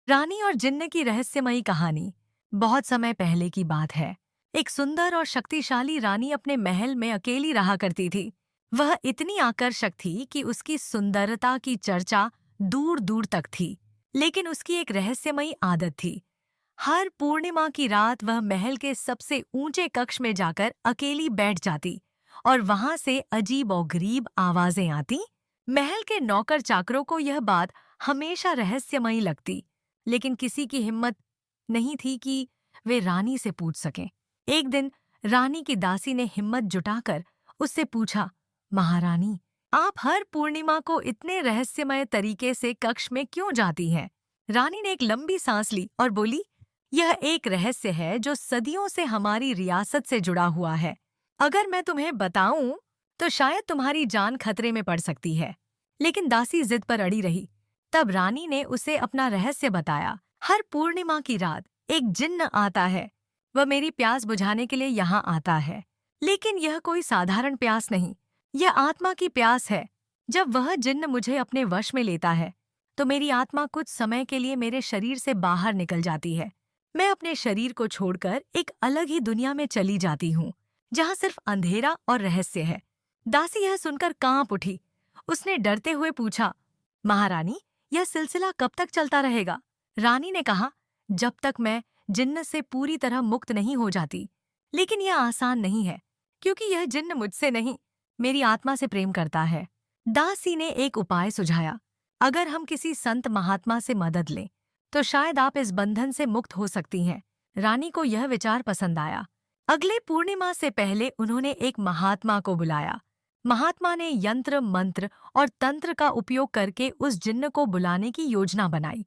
रानी और जिन्न की रहस्यमयी कहानी। बहुत समय पहले की बात है। एक सुंदर और शक्तिशाली रानी अपने महल में अकेली रहा करती थी। वह इतनी आकर्षक थी कि उसकी सुंदरता की चर्चा दूर दूर तक थी। लेकिन उसकी एक रहस्यमयी आदत थी। हर पूर्णिमा की रात वह महल के सबसे ऊंचे कक्ष में जाकर अकेली बैठ जाती और वहां से अजीब और गरीब आवाजें आती। महल के नौकर चाकरों को यह बात हमेशा रहस्यमयी लगती, लेकिन किसी की हिम्मत नहीं थी कि वे रानी से पूछ सकें। एक दिन रानी की दासी ने हिम्मत जुटाकर उससे पूछा, महारानी, आप हर पूर्णिमा को इतने रहस्यमय तरीके से कक्ष में क्यों जाती हैं? रानी ने एक लंबी सांस ली और बोली, यह एक रहस्य है जो सदियों से हमारी रियासत से जुड़ा हुआ है। अगर मैं तुम्हें बताऊं तो शायद तुम्हारी जान खतरे में पड़ सकती है। लेकिन दासी जिद पर अड़ी रही। तब रानी ने उसे अपना रहस्य बताया। हर पूर्णिमा की रात एक जिन्न आता है। वह मेरी प्यास बुझाने के लिए यहाँ आता है। लेकिन यह कोई साधारण प्यास नहीं, यह आत्मा की प्यास है। जब वह जिन्न मुझे अपने वश में लेता है तो मेरी आत्मा कुछ समय के लिए मेरे शरीर से बाहर निकल जाती है। मैं अपने शरीर को छोड़कर एक अलग ही दुनिया में चली जाती हूँ, जहाँ सिर्फ अंधेरा और रहस्य है। दासी यह सुनकर कांप उठी। उसने डरते हुए पूछा, महारानी, यह सिलसिला कब तक चलता रहेगा? रानी ने कहा, जब तक मैं जिन्न से पूरी तरह मुक्त नहीं हो जाती। लेकिन यह आसान नहीं है, क्योंकि यह जिन्न मुझसे नहीं, मेरी आत्मा से प्रेम करता है। दासी ने एक उपाय सुझाया, अगर हम किसी संत महात्मा से मदद लें तो शायद आप इस बंधन से मुक्त हो सकती हैं। रानी को यह विचार पसंद आया। अगले पूर्णिमा से पहले उन्होंने एक महात्मा को बुलाया। महात्मा ने यंत्र मंत्र और तंत्र का उपयोग करके उस जिन्न को बुलाने की योजना बनाई।